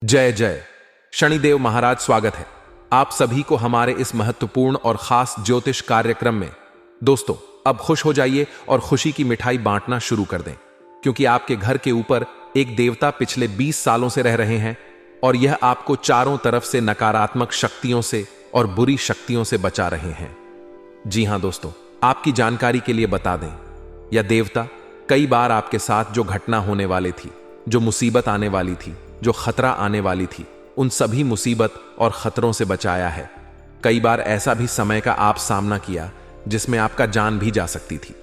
जय जय शनिदेव महाराज, स्वागत है आप सभी को हमारे इस महत्वपूर्ण और खास ज्योतिष कार्यक्रम में। दोस्तों, अब खुश हो जाइए और खुशी की मिठाई बांटना शुरू कर दें, क्योंकि आपके घर के ऊपर एक देवता पिछले 20 सालों से रह रहे हैं और यह आपको चारों तरफ से नकारात्मक शक्तियों से और बुरी शक्तियों से बचा रहे हैं। जी हां दोस्तों, आपकी जानकारी के लिए बता दें, यह देवता कई बार आपके साथ जो घटना होने वाली थी, जो मुसीबत आने वाली थी, जो खतरा आने वाली थी, उन सभी मुसीबत और खतरों से बचाया है। कई बार ऐसा भी समय का आप सामना किया जिसमें आपका जान भी जा सकती थी,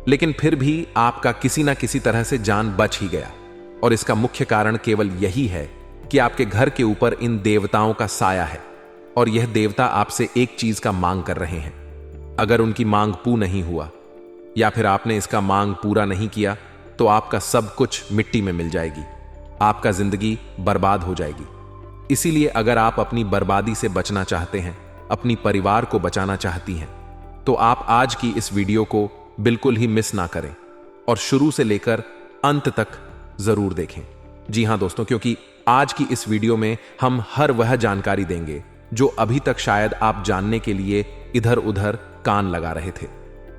लेकिन फिर भी आपका किसी ना किसी तरह से जान बच ही गया। और इसका मुख्य कारण केवल यही है कि आपके घर के ऊपर इन देवताओं का साया है और यह देवता आपसे एक चीज का मांग कर रहे हैं। अगर उनकी मांग पूर्ण नहीं हुआ या फिर आपने इसका मांग पूरा नहीं किया तो आपका सब कुछ मिट्टी में मिल जाएगी, आपका जिंदगी बर्बाद हो जाएगी। इसीलिए अगर आप अपनी बर्बादी से बचना चाहते हैं, अपनी परिवार को बचाना चाहती हैं, तो आप आज की इस वीडियो को बिल्कुल ही मिस ना करें और शुरू से लेकर अंत तक जरूर देखें। जी हां दोस्तों, क्योंकि आज की इस वीडियो में हम हर वह जानकारी देंगे जो अभी तक शायद आप जानने के लिए इधर उधर कान लगा रहे थे।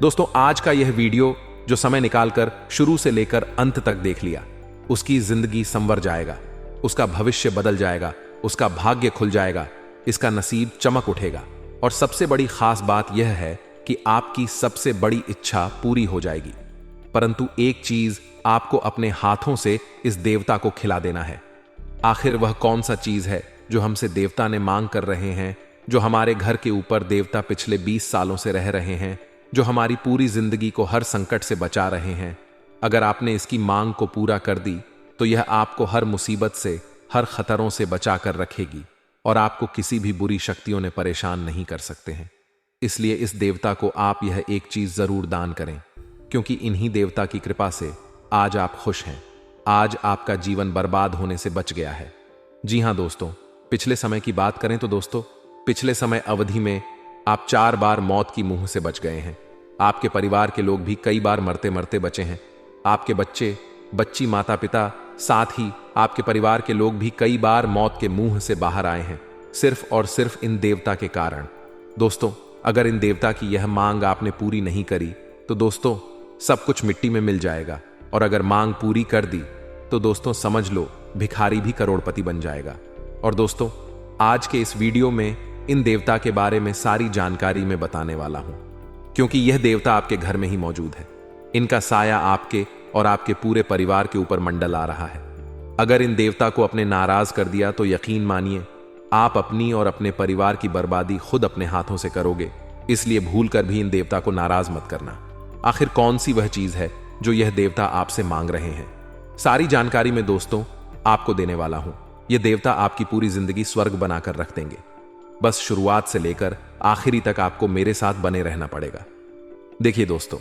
दोस्तों, आज का यह वीडियो जो समय निकालकर शुरू से लेकर अंत तक देख लिया, उसकी जिंदगी संवर जाएगा, उसका भविष्य बदल जाएगा, उसका भाग्य खुल जाएगा, इसका नसीब चमक उठेगा। और सबसे बड़ी खास बात यह है कि आपकी सबसे बड़ी इच्छा पूरी हो जाएगी। परंतु एक चीज आपको अपने हाथों से इस देवता को खिला देना है। आखिर वह कौन सा चीज है जो हमसे देवता ने मांग कर रहे हैं, जो हमारे घर के ऊपर देवता पिछले 20 सालों से रह रहे हैं, जो हमारी पूरी जिंदगी को हर संकट से बचा रहे हैं। अगर आपने इसकी मांग को पूरा कर दी तो यह आपको हर मुसीबत से, हर खतरों से बचा कर रखेगी और आपको किसी भी बुरी शक्तियों ने परेशान नहीं कर सकते हैं। इसलिए इस देवता को आप यह एक चीज जरूर दान करें, क्योंकि इन्हीं देवता की कृपा से आज आप खुश हैं, आज आपका जीवन बर्बाद होने से बच गया है। जी हां दोस्तों, पिछले समय की बात करें तो दोस्तों, पिछले समय अवधि में आप 4 बार मौत की मुंह से बच गए हैं। आपके परिवार के लोग भी कई बार मरते मरते बचे हैं। आपके बच्चे, बच्ची, माता पिता, साथ ही आपके परिवार के लोग भी कई बार मौत के मुंह से बाहर आए हैं, सिर्फ और सिर्फ इन देवता के कारण। दोस्तों, अगर इन देवता की यह मांग आपने पूरी नहीं करी तो दोस्तों सब कुछ मिट्टी में मिल जाएगा, और अगर मांग पूरी कर दी तो दोस्तों समझ लो भिखारी भी करोड़पति बन जाएगा। और दोस्तों, आज के इस वीडियो में इन देवता के बारे में सारी जानकारी मैं बताने वाला हूं, क्योंकि यह देवता आपके घर में ही मौजूद है। इनका साया आपके और आपके पूरे परिवार के ऊपर मंडल आ रहा है। अगर इन देवता को अपने नाराज कर दिया तो यकीन मानिए आप अपनी और अपने परिवार की बर्बादी खुद अपने हाथों से करोगे। इसलिए भूल कर भी इन देवता को नाराज मत करना। आखिर कौन सी वह चीज है जो यह देवता आपसे मांग रहे हैं, सारी जानकारी में दोस्तों आपको देने वाला हूं। यह देवता आपकी पूरी जिंदगी स्वर्ग बनाकर रख देंगे। बस शुरुआत से लेकर आखिरी तक आपको मेरे साथ बने रहना पड़ेगा। देखिए दोस्तों,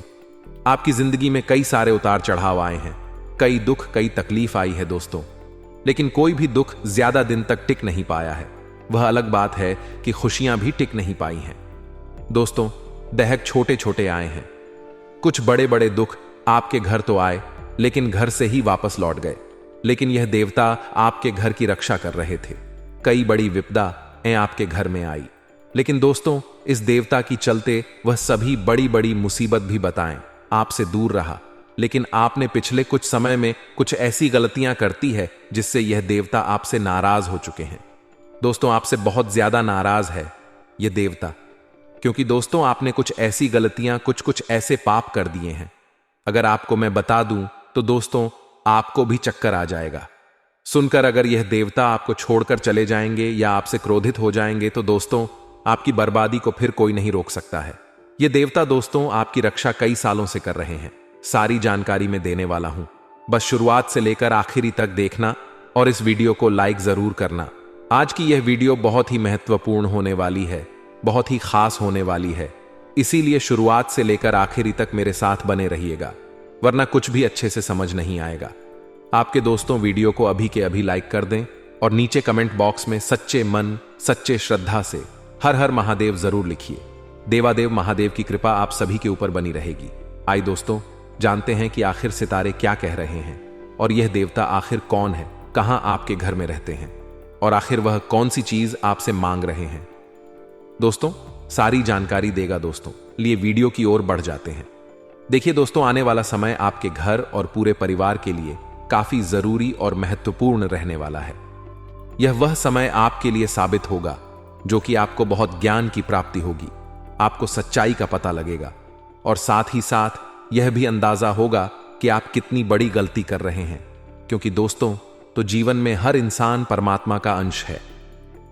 आपकी जिंदगी में कई सारे उतार चढ़ाव आए हैं, कई दुख, कई तकलीफ आई है दोस्तों, लेकिन कोई भी दुख ज्यादा दिन तक टिक नहीं पाया है। वह अलग बात है कि खुशियां भी टिक नहीं पाई हैं। दोस्तों, दहक छोटे छोटे आए हैं, कुछ बड़े बड़े दुख आपके घर तो आए लेकिन घर से ही वापस लौट गए। लेकिन यह देवता आपके घर की रक्षा कर रहे थे। कई बड़ी विपदाएं आपके घर में आई, लेकिन दोस्तों इस देवता की चलते वह सभी बड़ी बड़ी मुसीबत भी बताएं आपसे दूर रहा। लेकिन आपने पिछले कुछ समय में कुछ ऐसी गलतियां करती है जिससे यह देवता आपसे नाराज हो चुके हैं। दोस्तों, आपसे बहुत ज्यादा नाराज है यह देवता, क्योंकि दोस्तों आपने कुछ ऐसी गलतियां, कुछ ऐसे पाप कर दिए हैं। अगर आपको मैं बता दूं तो दोस्तों आपको भी चक्कर आ जाएगा सुनकर। अगर यह देवता आपको छोड़कर चले जाएंगे या आपसे क्रोधित हो जाएंगे तो दोस्तों आपकी बर्बादी को फिर कोई नहीं रोक सकता है। यह देवता दोस्तों आपकी रक्षा कई सालों से कर रहे हैं। सारी जानकारी मैं देने वाला हूं, बस शुरुआत से लेकर आखिरी तक देखना और इस वीडियो को लाइक जरूर करना। आज की यह वीडियो बहुत ही महत्वपूर्ण होने वाली है, बहुत ही खास होने वाली है। इसीलिए शुरुआत से लेकर आखिरी तक मेरे साथ बने रहिएगा, वरना कुछ भी अच्छे से समझ नहीं आएगा। आपके दोस्तों वीडियो को अभी के अभी लाइक कर दें और नीचे कमेंट बॉक्स में सच्चे मन, सच्चे श्रद्धा से हर हर महादेव जरूर लिखिए। देवादेव महादेव की कृपा आप सभी के ऊपर बनी रहेगी। आइए दोस्तों जानते हैं कि आखिर सितारे क्या कह रहे हैं और यह देवता आखिर कौन है, कहां आपके घर में रहते हैं। और आखिर वह कौन सी चीज आपसे मांग रहे हैं। दोस्तों, सारी जानकारी देगा दोस्तों, लिए वीडियो की ओर बढ़ जाते हैं। देखिए दोस्तों, आने वाला समय आपके घर और पूरे परिवार के लिए काफी जरूरी और महत्वपूर्ण रहने वाला है। यह वह समय आपके लिए साबित होगा जो कि आपको बहुत ज्ञान की प्राप्ति होगी, आपको सच्चाई का पता लगेगा और साथ ही साथ यह भी अंदाजा होगा कि आप कितनी बड़ी गलती कर रहे हैं। क्योंकि दोस्तों, तो जीवन में हर इंसान परमात्मा का अंश है।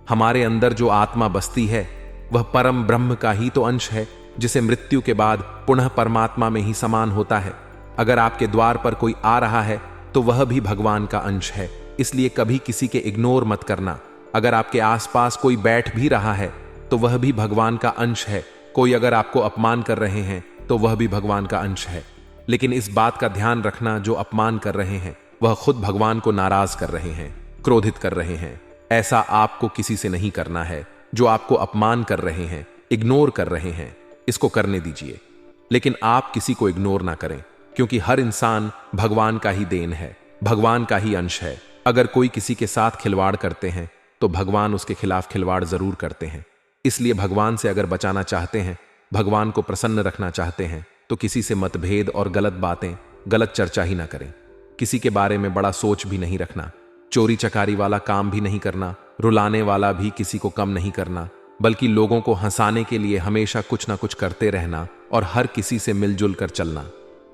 हमारे अंदर जो आत्मा बसती है वह परम ब्रह्म का ही तो अंश है, जिसे मृत्यु के बाद पुनः परमात्मा में ही समान होता है। अगर आपके द्वार पर कोई आ रहा है तो वह भी भगवान का अंश है, इसलिए कभी किसी के इग्नोर मत करना। अगर आपके आसपास कोई बैठ भी रहा है तो वह भी भगवान का अंश है। कोई अगर आपको अपमान कर रहे हैं तो वह भी भगवान का अंश है। लेकिन इस बात का ध्यान रखना, जो अपमान कर रहे हैं वह खुद भगवान को नाराज कर रहे हैं, क्रोधित कर रहे हैं। ऐसा आपको किसी से नहीं करना है। जो आपको अपमान कर रहे हैं, इग्नोर कर रहे हैं, इसको करने दीजिए। लेकिन आप किसी को इग्नोर ना करें, क्योंकि हर इंसान भगवान का ही देन है, भगवान का ही अंश है। अगर कोई किसी के साथ खिलवाड़ करते हैं तो भगवान उसके खिलाफ खिलवाड़ जरूर करते हैं। इसलिए भगवान से अगर बचाना चाहते हैं, भगवान को प्रसन्न रखना चाहते हैं, तो किसी से मतभेद और गलत बातें, गलत चर्चा ही ना करें। किसी के बारे में बड़ा सोच भी नहीं रखना, चोरी चकारी वाला काम भी नहीं करना, रुलाने वाला भी किसी को कम नहीं करना, बल्कि लोगों को हंसाने के लिए हमेशा कुछ ना कुछ करते रहना और हर किसी से मिलजुल कर चलना।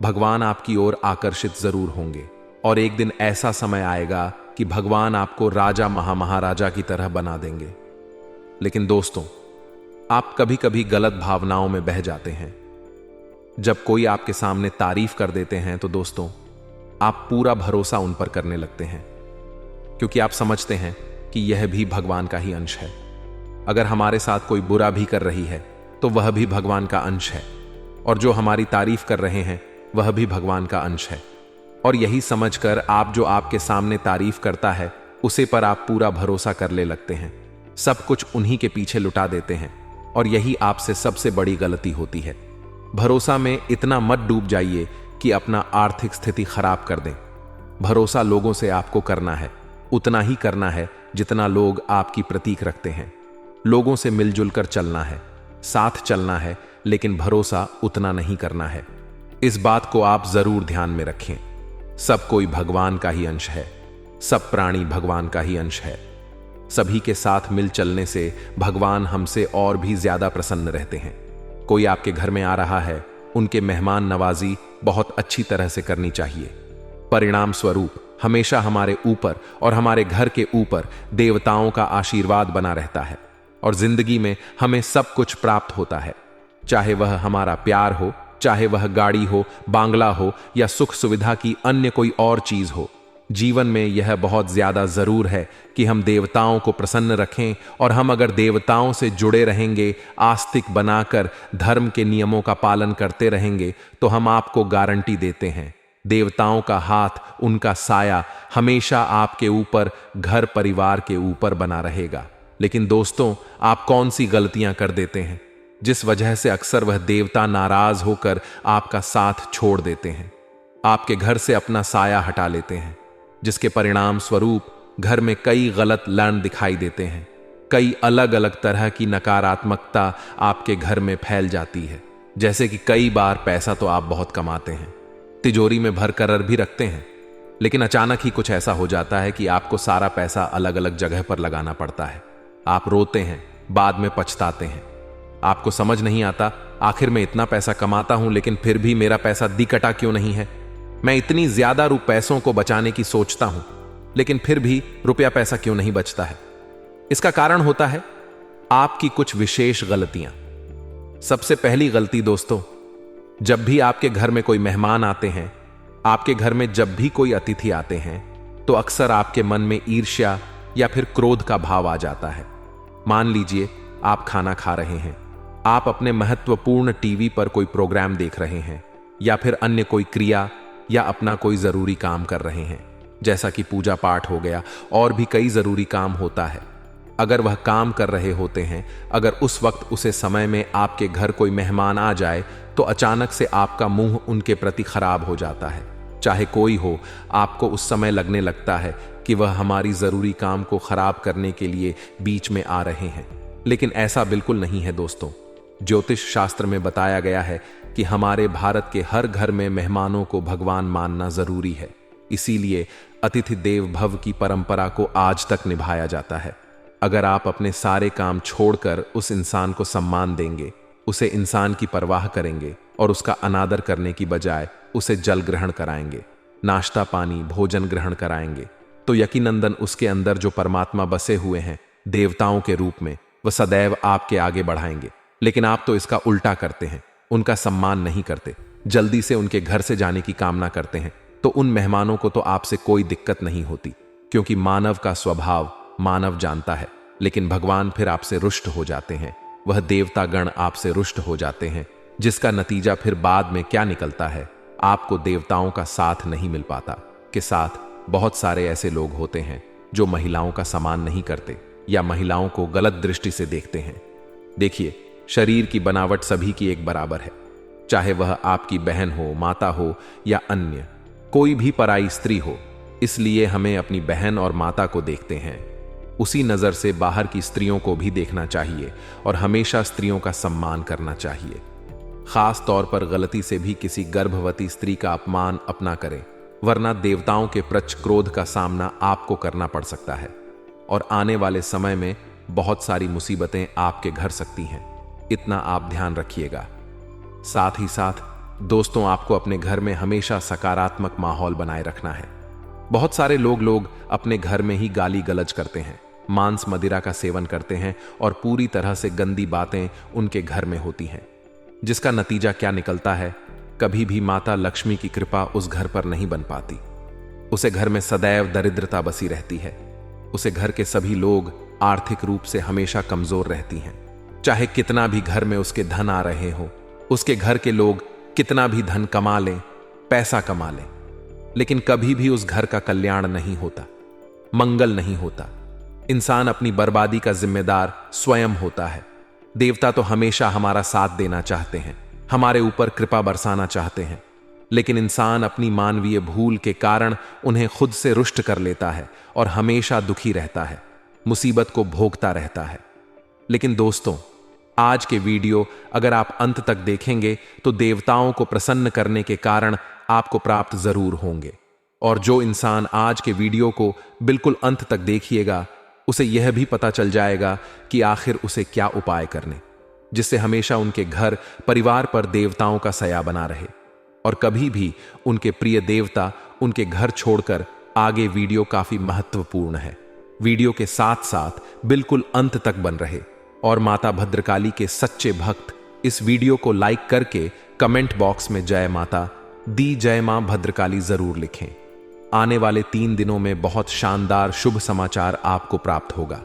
भगवान आपकी ओर आकर्षित जरूर होंगे और एक दिन ऐसा समय आएगा कि भगवान आपको राजा महाराजा की तरह बना देंगे। लेकिन दोस्तों, आप कभी कभी गलत भावनाओं में बह जाते हैं। जब कोई आपके सामने तारीफ कर देते हैं तो दोस्तों, आप पूरा भरोसा उन पर करने लगते हैं, क्योंकि आप समझते हैं कि यह भी भगवान का ही अंश है। अगर हमारे साथ कोई बुरा भी कर रही है तो वह भी भगवान का अंश है, और जो हमारी तारीफ कर रहे हैं वह भी भगवान का अंश है। और यही समझकर आप जो आपके सामने तारीफ करता है उसे पर आप पूरा भरोसा कर ले लगते हैं, सब कुछ उन्हीं के पीछे लुटा देते हैं, और यही आपसे सबसे बड़ी गलती होती है। भरोसा में इतना मत डूब जाइए कि अपना आर्थिक स्थिति खराब कर दें। भरोसा लोगों से आपको करना है, उतना ही करना है जितना लोग आपकी प्रतीक रखते हैं। लोगों से मिलजुल कर चलना है, साथ चलना है, लेकिन भरोसा उतना नहीं करना है। इस बात को आप जरूर ध्यान में रखें। सब कोई भगवान का ही अंश है, सब प्राणी भगवान का ही अंश है। सभी के साथ मिल चलने से भगवान हमसे और भी ज्यादा प्रसन्न रहते हैं। कोई आपके घर में आ रहा है, उनके मेहमान नवाजी बहुत अच्छी तरह से करनी चाहिए। परिणाम स्वरूप हमेशा हमारे ऊपर और हमारे घर के ऊपर देवताओं का आशीर्वाद बना रहता है, और जिंदगी में हमें सब कुछ प्राप्त होता है। चाहे वह हमारा प्यार हो, चाहे वह गाड़ी हो, बांग्ला हो, या सुख सुविधा की अन्य कोई और चीज हो। जीवन में यह बहुत ज्यादा जरूर है कि हम देवताओं को प्रसन्न रखें, और हम अगर देवताओं से जुड़े रहेंगे, आस्तिक बनाकर धर्म के नियमों का पालन करते रहेंगे, तो हम आपको गारंटी देते हैं, देवताओं का हाथ, उनका साया हमेशा आपके ऊपर, घर परिवार के ऊपर बना रहेगा। लेकिन दोस्तों, आप कौन सी गलतियां कर देते हैं जिस वजह से अक्सर वह देवता नाराज होकर आपका साथ छोड़ देते हैं, आपके घर से अपना साया हटा लेते हैं, जिसके परिणाम स्वरूप घर में कई गलत लक्षण दिखाई देते हैं। कई अलग अलग तरह की नकारात्मकता आपके घर में फैल जाती है। जैसे कि कई बार पैसा तो आप बहुत कमाते हैं, तिजोरी में भर कर भी रखते हैं, लेकिन अचानक ही कुछ ऐसा हो जाता है कि आपको सारा पैसा अलग अलग जगह पर लगाना पड़ता है। आप रोते हैं, बाद में पछताते हैं। आपको समझ नहीं आता, आखिर मैं इतना पैसा कमाता हूं लेकिन फिर भी मेरा पैसा दिकटा क्यों नहीं है। मैं इतनी ज्यादा पैसों को बचाने की सोचता हूं, लेकिन फिर भी रुपया पैसा क्यों नहीं बचता है। इसका कारण होता है आपकी कुछ विशेष गलतियां। सबसे पहली गलती दोस्तों, जब भी आपके घर में कोई मेहमान आते हैं, आपके घर में जब भी कोई अतिथि आते हैं, तो अक्सर आपके मन में ईर्ष्या या फिर क्रोध का भाव आ जाता है। मान लीजिए आप खाना खा रहे हैं, आप अपने महत्वपूर्ण टीवी पर कोई प्रोग्राम देख रहे हैं, या फिर अन्य कोई क्रिया या अपना कोई जरूरी काम कर रहे हैं, जैसा कि पूजा पाठ हो गया, और भी कई जरूरी काम होता है। अगर वह काम कर रहे होते हैं, अगर उस वक्त उसे समय में आपके घर कोई मेहमान आ जाए, तो अचानक से आपका मुंह उनके प्रति खराब हो जाता है। चाहे कोई हो, आपको उस समय लगने लगता है कि वह हमारी जरूरी काम को खराब करने के लिए बीच में आ रहे हैं, लेकिन ऐसा बिल्कुल नहीं है दोस्तों। ज्योतिष शास्त्र में बताया गया है कि हमारे भारत के हर घर में मेहमानों को भगवान मानना जरूरी है। इसीलिए अतिथि देव भव की परंपरा को आज तक निभाया जाता है। अगर आप अपने सारे काम छोड़कर उस इंसान को सम्मान देंगे, उसे इंसान की परवाह करेंगे और उसका अनादर करने की बजाय उसे जल ग्रहण कराएंगे, नाश्ता पानी भोजन ग्रहण कराएंगे, तो यकीनंदन उसके अंदर जो परमात्मा बसे हुए हैं देवताओं के रूप में, वह सदैव आपके आगे बढ़ाएंगे। लेकिन आप तो इसका उल्टा करते हैं, उनका सम्मान नहीं करते, जल्दी से उनके घर से जाने की कामना करते हैं। तो उन मेहमानों को तो आपसे कोई दिक्कत नहीं होती, क्योंकि मानव का स्वभाव मानव जानता है। लेकिन भगवान फिर आपसे रुष्ट हो जाते हैं, वह देवता गण आपसे रुष्ट हो जाते हैं, जिसका नतीजा फिर बाद में क्या निकलता है, आपको देवताओं का साथ नहीं मिल पाता। के साथ बहुत सारे ऐसे लोग होते हैं जो महिलाओं का सम्मान नहीं करते या महिलाओं को गलत दृष्टि से देखते हैं। देखिए, शरीर की बनावट सभी की एक बराबर है, चाहे वह आपकी बहन हो, माता हो या अन्य कोई भी पराई स्त्री हो। इसलिए हमें अपनी बहन और माता को देखते हैं उसी नजर से बाहर की स्त्रियों को भी देखना चाहिए और हमेशा स्त्रियों का सम्मान करना चाहिए। खास तौर पर गलती से भी किसी गर्भवती स्त्री का अपमान अपना करें, वरना देवताओं के प्रच क्रोध का सामना आपको करना पड़ सकता है और आने वाले समय में बहुत सारी मुसीबतें आपके घर सकती हैं। इतना आप ध्यान रखिएगा। साथ ही साथ दोस्तों, आपको अपने घर में हमेशा सकारात्मक माहौल बनाए रखना है। बहुत सारे लोग अपने घर में ही गाली गलौज करते हैं, मांस मदिरा का सेवन करते हैं और पूरी तरह से गंदी बातें उनके घर में होती हैं, जिसका नतीजा क्या निकलता है, कभी भी माता लक्ष्मी की कृपा उस घर पर नहीं बन पाती। उसे घर में सदैव दरिद्रता बसी रहती है। उसे घर के सभी लोग आर्थिक रूप से हमेशा कमजोर रहती हैं। चाहे कितना भी घर में उसके धन आ रहे हो, उसके घर के लोग कितना भी धन कमा लें, पैसा कमा लें, लेकिन कभी भी उस घर का कल्याण नहीं होता, मंगल नहीं होता। इंसान अपनी बर्बादी का जिम्मेदार स्वयं होता है। देवता तो हमेशा हमारा साथ देना चाहते हैं, हमारे ऊपर कृपा बरसाना चाहते हैं, लेकिन इंसान अपनी मानवीय भूल के कारण उन्हें खुद से रुष्ट कर लेता है और हमेशा दुखी रहता है, मुसीबत को भोगता रहता है। लेकिन दोस्तों, आज के वीडियो अगर आप अंत तक देखेंगे तो देवताओं को प्रसन्न करने के कारण आपको प्राप्त जरूर होंगे। और जो इंसान आज के वीडियो को बिल्कुल अंत तक देखिएगा, उसे यह भी पता चल जाएगा कि आखिर उसे क्या उपाय करने, जिससे हमेशा उनके घर परिवार पर देवताओं का सया बना रहे और कभी भी उनके प्रिय देवता उनके घर छोड़कर आगे। वीडियो काफी महत्वपूर्ण है, वीडियो के साथ साथ बिल्कुल अंत तक बन रहे और माता भद्रकाली के सच्चे भक्त इस वीडियो को लाइक करके कमेंट बॉक्स में जय माता दी, जय मां भद्रकाली जरूर लिखें। आने वाले 3 दिनों में बहुत शानदार शुभ समाचार आपको प्राप्त होगा।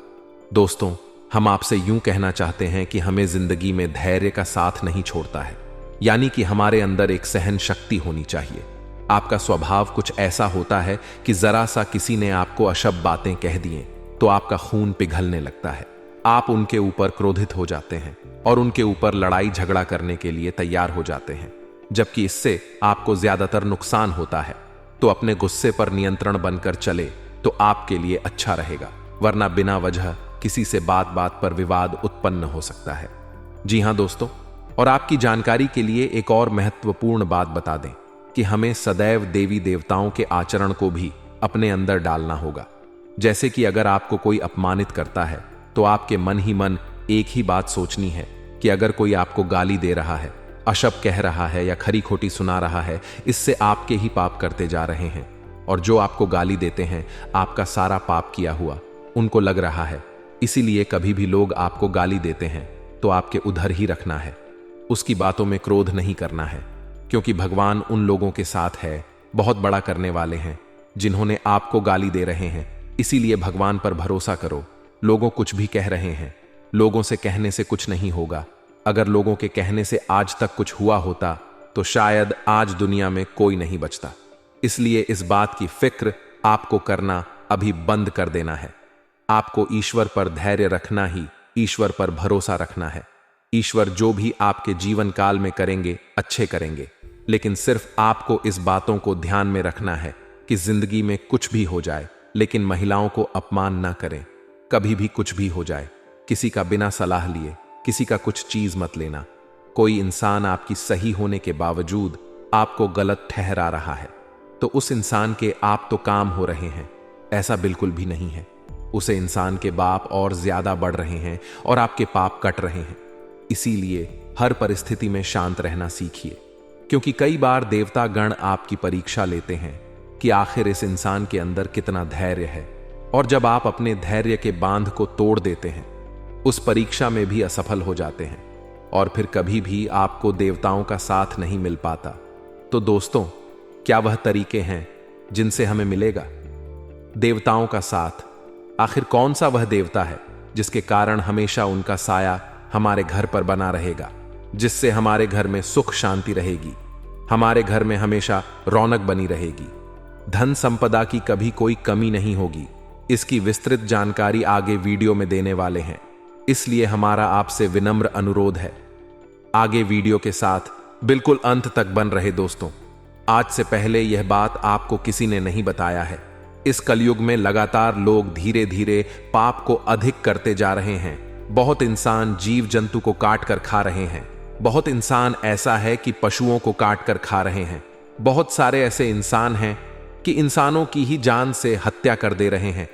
दोस्तों, हम आपसे यूं कहना चाहते हैं कि हमें जिंदगी में धैर्य का साथ नहीं छोड़ता है, यानी कि हमारे अंदर एक सहन शक्ति होनी चाहिए। आपका स्वभाव कुछ ऐसा होता है कि जरा सा किसी ने आपको अशुभ बातें कह दिए तो आपका खून पिघलने लगता है, आप उनके ऊपर क्रोधित हो जाते हैं और उनके ऊपर लड़ाई झगड़ा करने के लिए तैयार हो जाते हैं, जबकि इससे आपको ज्यादातर नुकसान होता है। तो अपने गुस्से पर नियंत्रण बनकर चले तो आपके लिए अच्छा रहेगा, वरना बिना वजह किसी से बात बात पर विवाद उत्पन्न हो सकता है। जी हां दोस्तों, और आपकी जानकारी के लिए एक और महत्वपूर्ण बात बता दें कि हमें सदैव देवी देवताओं के आचरण को भी अपने अंदर डालना होगा। जैसे कि अगर आपको कोई अपमानित करता है तो आपके मन ही मन एक ही बात सोचनी है कि अगर कोई आपको गाली दे रहा है, अशुभ कह रहा है या खरी खोटी सुना रहा है, इससे आपके ही पाप करते जा रहे हैं। और जो आपको गाली देते हैं, आपका सारा पाप किया हुआ उनको लग रहा है। इसीलिए कभी भी लोग आपको गाली देते हैं तो आपके उधर ही रखना है, उसकी बातों में क्रोध नहीं करना है, क्योंकि भगवान उन लोगों के साथ है, बहुत बड़ा करने वाले हैं, जिन्होंने आपको गाली दे रहे हैं। इसीलिए भगवान पर भरोसा करो। लोगों कुछ भी कह रहे हैं, लोगों से कहने से कुछ नहीं होगा। अगर लोगों के कहने से आज तक कुछ हुआ होता तो शायद आज दुनिया में कोई नहीं बचता। इसलिए इस बात की फिक्र आपको करना अभी बंद कर देना है। आपको ईश्वर पर धैर्य रखना ही ईश्वर पर भरोसा रखना है। ईश्वर जो भी आपके जीवन काल में करेंगे अच्छे करेंगे, लेकिन सिर्फ आपको इस बातों को ध्यान में रखना है कि जिंदगी में कुछ भी हो जाए, लेकिन महिलाओं को अपमान ना करें। कभी भी कुछ भी हो जाए, किसी का बिना सलाह लिए किसी का कुछ चीज मत लेना। कोई इंसान आपकी सही होने के बावजूद आपको गलत ठहरा रहा है तो उस इंसान के आप तो काम हो रहे हैं, ऐसा बिल्कुल भी नहीं है। उसे इंसान के बाप और ज्यादा बढ़ रहे हैं और आपके पाप कट रहे हैं। इसीलिए हर परिस्थिति में शांत रहना सीखिए, क्योंकि कई बार देवता गण आपकी परीक्षा लेते हैं कि आखिर इस इंसान के अंदर कितना धैर्य है। और जब आप अपने धैर्य के बांध को तोड़ देते हैं, उस परीक्षा में भी असफल हो जाते हैं और फिर कभी भी आपको देवताओं का साथ नहीं मिल पाता। तो दोस्तों, क्या वह तरीके हैं जिनसे हमें मिलेगा देवताओं का साथ? आखिर कौन सा वह देवता है जिसके कारण हमेशा उनका साया हमारे घर पर बना रहेगा, जिससे हमारे घर में सुख शांति रहेगी, हमारे घर में हमेशा रौनक बनी रहेगी, धन संपदा की कभी कोई कमी नहीं होगी? इसकी विस्तृत जानकारी आगे वीडियो में देने वाले हैं, इसलिए हमारा आपसे विनम्र अनुरोध है, आगे वीडियो के साथ बिल्कुल अंत तक बन रहे। दोस्तों, आज से पहले यह बात आपको किसी ने नहीं बताया है, इस कलयुग में लगातार लोग धीरे धीरे पाप को अधिक करते जा रहे हैं। बहुत इंसान जीव जंतु को काट कर खा रहे हैं, बहुत इंसान ऐसा है कि पशुओं को काट कर खा रहे हैं, बहुत सारे ऐसे इंसान हैं कि इंसानों की ही जान से हत्या कर दे रहे हैं।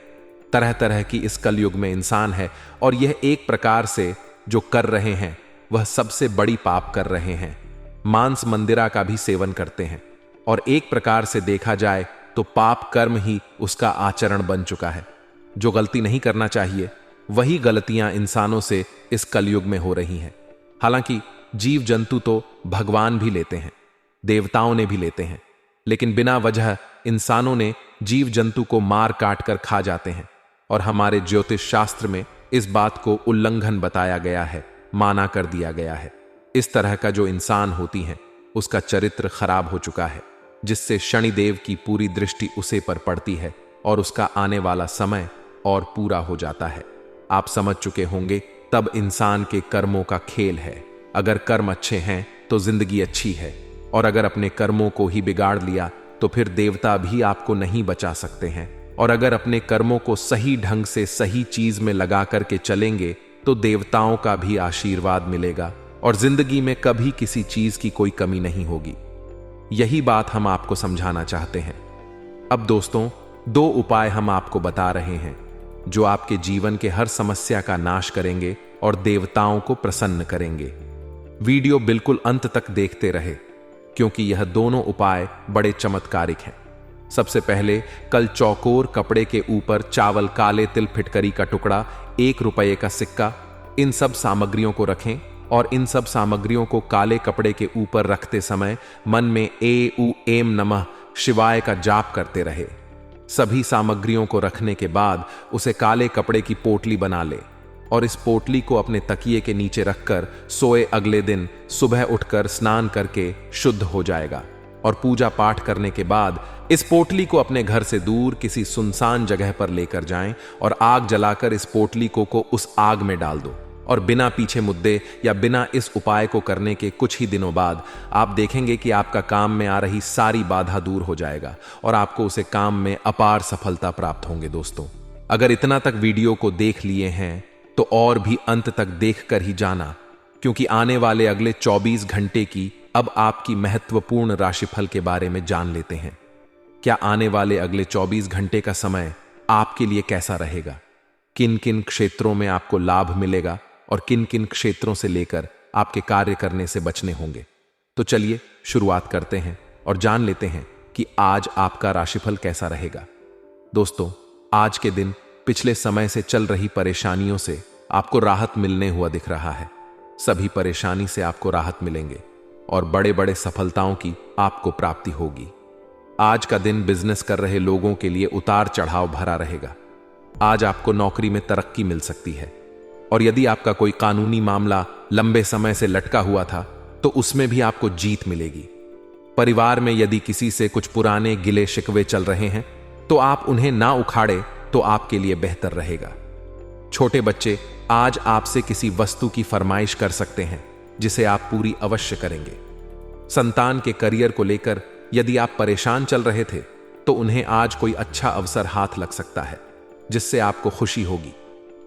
तरह तरह की इस कलयुग में इंसान है और यह एक प्रकार से जो कर रहे हैं वह सबसे बड़ी पाप कर रहे हैं। मांस मंदिरा का भी सेवन करते हैं और एक प्रकार से देखा जाए तो पाप कर्म ही उसका आचरण बन चुका है। जो गलती नहीं करना चाहिए वही गलतियां इंसानों से इस कलयुग में हो रही हैं। हालांकि जीव जंतु तो भगवान भी लेते हैं, देवताओं ने भी लेते हैं, लेकिन बिना वजह इंसानों ने जीव जंतु को मार काट कर खा जाते हैं। और हमारे ज्योतिष शास्त्र में इस बात को उल्लंघन बताया गया है, माना कर दिया गया है। इस तरह का जो इंसान होती है उसका चरित्र खराब हो चुका है, जिससे शनिदेव की पूरी दृष्टि उसे पर पड़ती है और उसका आने वाला समय और पूरा हो जाता है। आप समझ चुके होंगे, तब इंसान के कर्मों का खेल है। अगर कर्म अच्छे हैं तो जिंदगी अच्छी है, और अगर अपने कर्मों को ही बिगाड़ लिया तो फिर देवता भी आपको नहीं बचा सकते हैं। और अगर अपने कर्मों को सही ढंग से सही चीज में लगा करके चलेंगे तो देवताओं का भी आशीर्वाद मिलेगा और जिंदगी में कभी किसी चीज की कोई कमी नहीं होगी। यही बात हम आपको समझाना चाहते हैं। अब दोस्तों, 2 उपाय हम आपको बता रहे हैं जो आपके जीवन के हर समस्या का नाश करेंगे और देवताओं को प्रसन्न करेंगे। वीडियो बिल्कुल अंत तक देखते रहे, क्योंकि यह दोनों उपाय बड़े चमत्कारिक हैं। सबसे पहले, कल चौकोर कपड़े के ऊपर चावल, काले तिल, फिटकरी का टुकड़ा, 1 रुपये का सिक्का, इन सब सामग्रियों को रखें और इन सब सामग्रियों को काले कपड़े के ऊपर रखते समय मन में ए उ एम नमः शिवाय का जाप करते रहे। सभी सामग्रियों को रखने के बाद उसे काले कपड़े की पोटली बना ले और इस पोटली को अपने तकिए के नीचे रखकर सोए। अगले दिन सुबह उठकर स्नान करके शुद्ध हो जाएगा और पूजा पाठ करने के बाद इस पोटली को अपने घर से दूर किसी सुनसान जगह पर लेकर जाएं और आग जलाकर इस पोटली को उस आग में डाल दो। और बिना पीछे मुद्दे या बिना इस उपाय को करने के कुछ ही दिनों बाद आप देखेंगे कि आपका काम में आ रही सारी बाधा दूर हो जाएगा और आपको उसे काम में अपार सफलता प्राप्त होंगे। दोस्तों, अगर इतना तक वीडियो को देख लिए हैं तो और भी अंत तक देख कर ही जाना, क्योंकि आने वाले अगले 24 घंटे की अब आपकी महत्वपूर्ण राशिफल के बारे में जान लेते हैं। क्या आने वाले अगले 24 घंटे का समय आपके लिए कैसा रहेगा? किन किन क्षेत्रों में आपको लाभ मिलेगा और किन किन क्षेत्रों से लेकर आपके कार्य करने से बचने होंगे? तो चलिए शुरुआत करते हैं और जान लेते हैं कि आज आपका राशिफल कैसा रहेगा। दोस्तों, आज के दिन पिछले समय से चल रही परेशानियों से आपको राहत मिलने हुआ दिख रहा है। सभी परेशानी से आपको राहत मिलेंगे और बड़े बड़े सफलताओं की आपको प्राप्ति होगी। आज का दिन बिजनेस कर रहे लोगों के लिए उतार चढ़ाव भरा रहेगा। आज आपको नौकरी में तरक्की मिल सकती है और यदि आपका कोई कानूनी मामला लंबे समय से लटका हुआ था तो उसमें भी आपको जीत मिलेगी। परिवार में यदि किसी से कुछ पुराने गिले शिकवे चल रहे हैं तो आप उन्हें ना उखाड़े तो आपके लिए बेहतर रहेगा। छोटे बच्चे आज आपसे किसी वस्तु की फरमाइश कर सकते हैं जिसे आप पूरी अवश्य करेंगे। संतान के करियर को लेकर यदि आप परेशान चल रहे थे तो उन्हें आज कोई अच्छा अवसर हाथ लग सकता है जिससे आपको खुशी होगी।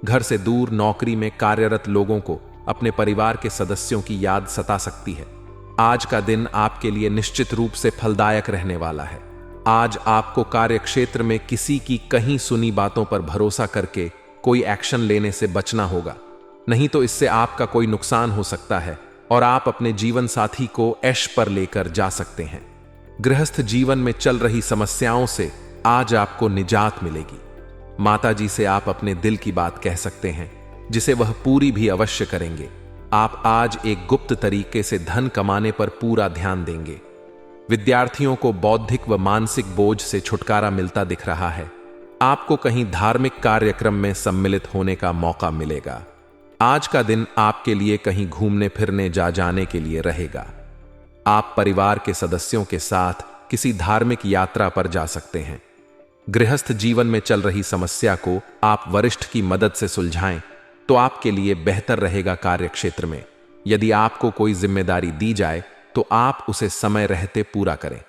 घर से दूर नौकरी में कार्यरत लोगों को अपने परिवार के सदस्यों की याद सता सकती है। आज का दिन आपके लिए निश्चित रूप से फलदायक रहने वाला है। आज आपको कार्यक्षेत्र में किसी की कहीं सुनी बातों पर भरोसा करके कोई एक्शन लेने से बचना होगा, नहीं तो इससे आपका कोई नुकसान हो सकता है और आप अपने जीवन साथी को ऐश पर लेकर जा सकते हैं। गृहस्थ जीवन में चल रही समस्याओं से आज आपको निजात मिलेगी। माताजी से आप अपने दिल की बात कह सकते हैं, जिसे वह पूरी भी अवश्य करेंगे। आप आज एक गुप्त तरीके से धन कमाने पर पूरा ध्यान देंगे। विद्यार्थियों को बौद्धिक व मानसिक बोझ से छुटकारा मिलता दिख रहा है। आपको कहीं धार्मिक कार्यक्रम में सम्मिलित होने का मौका मिलेगा। आज का दिन आपके लिए कहीं घूमने फिरने जाने के लिए रहेगा। आप परिवार के सदस्यों के साथ किसी धार्मिक यात्रा पर जा सकते हैं। गृहस्थ जीवन में चल रही समस्या को आप वरिष्ठ की मदद से सुलझाएं तो आपके लिए बेहतर रहेगा। कार्यक्षेत्र में यदि आपको कोई जिम्मेदारी दी जाए तो आप उसे समय रहते पूरा करें,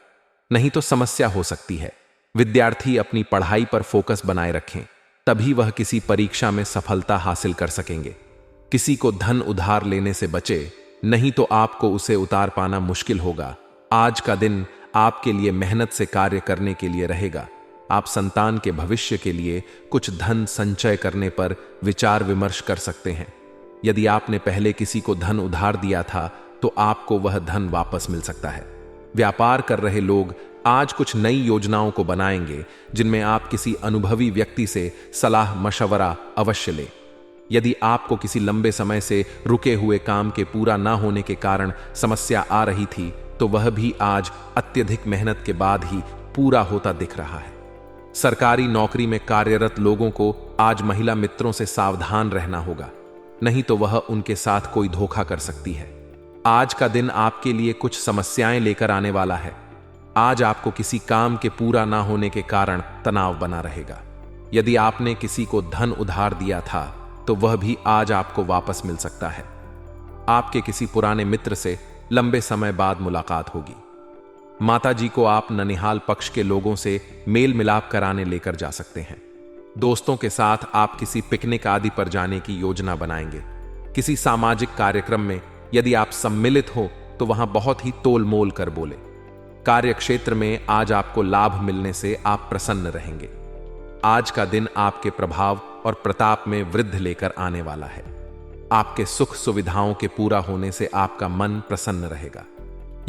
नहीं तो समस्या हो सकती है। विद्यार्थी अपनी पढ़ाई पर फोकस बनाए रखें, तभी वह किसी परीक्षा में सफलता हासिल कर सकेंगे। किसी को धन उधार लेने से बचे, नहीं तो आपको उसे उतार पाना मुश्किल होगा। आज का दिन आपके लिए मेहनत से कार्य करने के लिए रहेगा। आप संतान के भविष्य के लिए कुछ धन संचय करने पर विचार विमर्श कर सकते हैं। यदि आपने पहले किसी को धन उधार दिया था तो आपको वह धन वापस मिल सकता है। व्यापार कर रहे लोग आज कुछ नई योजनाओं को बनाएंगे, जिनमें आप किसी अनुभवी व्यक्ति से सलाह मशवरा अवश्य लें। यदि आपको किसी लंबे समय से रुके हुए काम के पूरा ना होने के कारण समस्या आ रही थी, तो वह भी आज अत्यधिक मेहनत के बाद ही पूरा होता दिख रहा है। सरकारी नौकरी में कार्यरत लोगों को आज महिला मित्रों से सावधान रहना होगा, नहीं तो वह उनके साथ कोई धोखा कर सकती है। आज का दिन आपके लिए कुछ समस्याएं लेकर आने वाला है। आज आपको किसी काम के पूरा ना होने के कारण तनाव बना रहेगा। यदि आपने किसी को धन उधार दिया था तो वह भी आज आपको वापस मिल सकता है। आपके किसी पुराने मित्र से लंबे समय बाद मुलाकात होगी। माताजी को आप ननिहाल पक्ष के लोगों से मेल मिलाप कराने लेकर जा सकते हैं। दोस्तों के साथ आप किसी पिकनिक आदि पर जाने की योजना बनाएंगे। किसी सामाजिक कार्यक्रम में यदि आप सम्मिलित हो तो वहां बहुत ही तोल मोल कर बोले। कार्यक्षेत्र में आज आपको लाभ मिलने से आप प्रसन्न रहेंगे। आज का दिन आपके प्रभाव और प्रताप में वृद्धि लेकर आने वाला है। आपके सुख सुविधाओं के पूरा होने से आपका मन प्रसन्न रहेगा।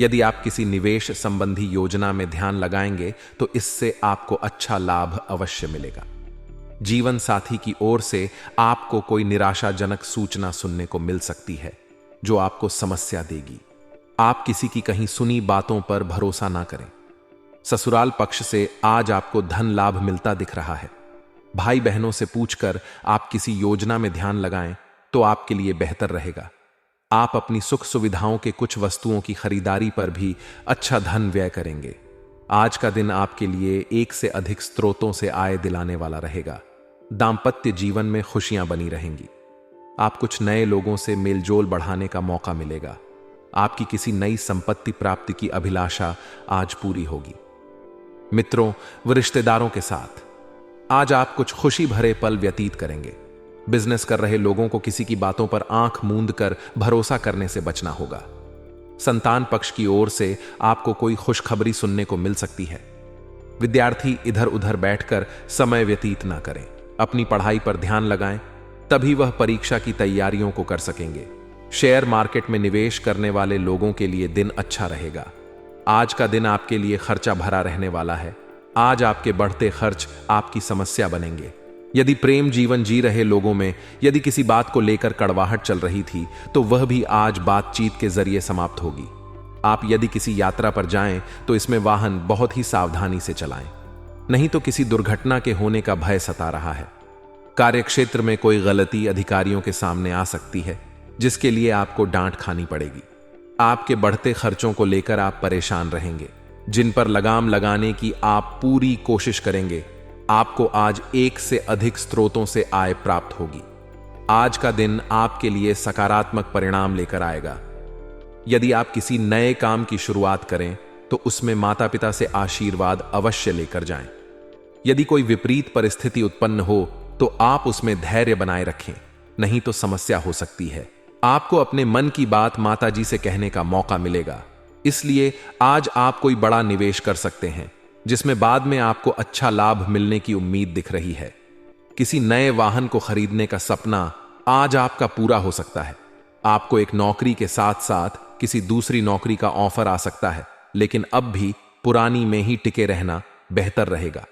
यदि आप किसी निवेश संबंधी योजना में ध्यान लगाएंगे तो इससे आपको अच्छा लाभ अवश्य मिलेगा। जीवन साथी की ओर से आपको कोई निराशाजनक सूचना सुनने को मिल सकती है जो आपको समस्या देगी। आप किसी की कहीं सुनी बातों पर भरोसा ना करें। ससुराल पक्ष से आज आपको धन लाभ मिलता दिख रहा है। भाई बहनों से पूछकर आप किसी योजना में ध्यान लगाएं तो आपके लिए बेहतर रहेगा। आप अपनी सुख सुविधाओं के कुछ वस्तुओं की खरीदारी पर भी अच्छा धन व्यय करेंगे। आज का दिन आपके लिए एक से अधिक स्रोतों से आय दिलाने वाला रहेगा। दांपत्य जीवन में खुशियां बनी रहेंगी। आप कुछ नए लोगों से मेलजोल बढ़ाने का मौका मिलेगा। आपकी किसी नई संपत्ति प्राप्ति की अभिलाषा आज पूरी होगी। मित्रों व रिश्तेदारों के साथ आज आप कुछ खुशी भरे पल व्यतीत करेंगे। बिजनेस कर रहे लोगों को किसी की बातों पर आंख मूंद कर भरोसा करने से बचना होगा। संतान पक्ष की ओर से आपको कोई खुशखबरी सुनने को मिल सकती है। विद्यार्थी इधर उधर बैठकर समय व्यतीत ना करें, अपनी पढ़ाई पर ध्यान लगाएं, तभी वह परीक्षा की तैयारियों को कर सकेंगे। शेयर मार्केट में निवेश करने वाले लोगों के लिए दिन अच्छा रहेगा। आज का दिन आपके लिए खर्चा भरा रहने वाला है। आज आपके बढ़ते खर्च आपकी समस्या बनेंगे। यदि प्रेम जीवन जी रहे लोगों में यदि किसी बात को लेकर कड़वाहट चल रही थी तो वह भी आज बातचीत के जरिए समाप्त होगी। आप यदि किसी यात्रा पर जाएं तो इसमें वाहन बहुत ही सावधानी से चलाएं, नहीं तो किसी दुर्घटना के होने का भय सता रहा है। कार्यक्षेत्र में कोई गलती अधिकारियों के सामने आ सकती है जिसके लिए आपको डांट खानी पड़ेगी। आपके बढ़ते खर्चों को लेकर आप परेशान रहेंगे, जिन पर लगाम लगाने की आप पूरी कोशिश करेंगे। आपको आज एक से अधिक स्रोतों से आय प्राप्त होगी। आज का दिन आपके लिए सकारात्मक परिणाम लेकर आएगा। यदि आप किसी नए काम की शुरुआत करें तो उसमें माता पिता से आशीर्वाद अवश्य लेकर जाएं। यदि कोई विपरीत परिस्थिति उत्पन्न हो तो आप उसमें धैर्य बनाए रखें, नहीं तो समस्या हो सकती है। आपको अपने मन की बात माता जी से कहने का मौका मिलेगा, इसलिए आज आप कोई बड़ा निवेश कर सकते हैं जिसमें बाद में आपको अच्छा लाभ मिलने की उम्मीद दिख रही है। किसी नए वाहन को खरीदने का सपना आज आपका पूरा हो सकता है। आपको एक नौकरी के साथ साथ किसी दूसरी नौकरी का ऑफर आ सकता है, लेकिन अब भी पुरानी में ही टिके रहना बेहतर रहेगा।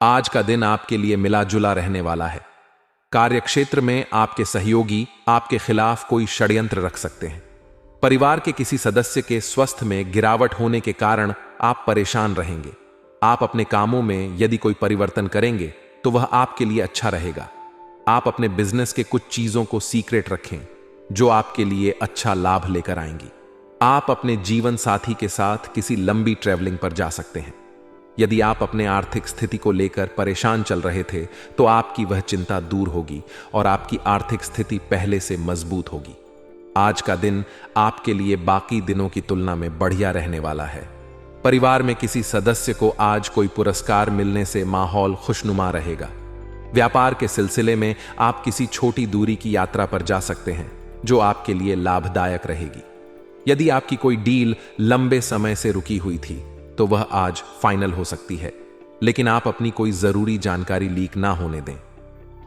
आज का दिन आपके लिए मिला जुला रहने वाला है। कार्यक्षेत्र में आपके सहयोगी आपके खिलाफ कोई षड्यंत्र रख सकते हैं। परिवार के किसी सदस्य के स्वास्थ्य में गिरावट होने के कारण आप परेशान रहेंगे। आप अपने कामों में यदि कोई परिवर्तन करेंगे तो वह आपके लिए अच्छा रहेगा। आप अपने बिजनेस के कुछ चीजों को सीक्रेट रखें जो आपके लिए अच्छा लाभ लेकर आएंगी। आप अपने जीवन साथी के साथ किसी लंबी ट्रैवलिंग पर जा सकते हैं। यदि आप अपने आर्थिक स्थिति को लेकर परेशान चल रहे थे तो आपकी वह चिंता दूर होगी और आपकी आर्थिक स्थिति पहले से मजबूत होगी। आज का दिन आपके लिए बाकी दिनों की तुलना में बढ़िया रहने वाला है। परिवार में किसी सदस्य को आज कोई पुरस्कार मिलने से माहौल खुशनुमा रहेगा। व्यापार के सिलसिले में आप किसी छोटी दूरी की यात्रा पर जा सकते हैं जो आपके लिए लाभदायक रहेगी। यदि आपकी कोई डील लंबे समय से रुकी हुई थी तो वह आज फाइनल हो सकती है, लेकिन आप अपनी कोई जरूरी जानकारी लीक ना होने दें।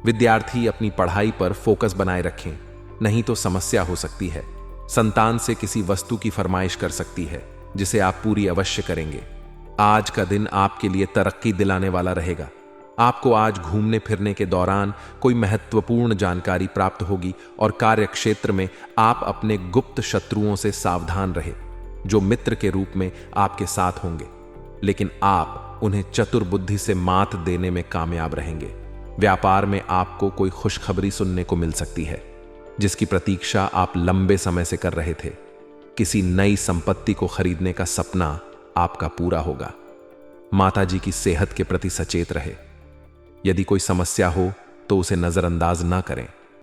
विद्यार्थी अपनी पढ़ाई पर फोकस बनाए रखें, नहीं तो समस्या हो सकती है। संतान से किसी वस्तु की फरमाइश कर सकती है जिसे आप पूरी अवश्य करेंगे। आज का दिन आपके लिए तरक्की दिलाने वाला रहेगा। आपको आज घूमने फिरने के दौरान कोई महत्वपूर्ण जानकारी प्राप्त होगी और कार्यक्षेत्र में आप अपने गुप्त शत्रुओं से सावधान रहे जो मित्र के रूप में आपके साथ होंगे, लेकिन आप उन्हें चतुर बुद्धि से मात देने में कामयाब रहेंगे। व्यापार में आपको कोई खुशखबरी सुनने को मिल सकती है जिसकी प्रतीक्षा आप लंबे समय से कर रहे थे। किसी नई संपत्ति को खरीदने का सपना आपका पूरा होगा। माताजी की सेहत के प्रति सचेत रहे। यदि कोई समस्या हो तो उसे नजरअंदाज ना करें।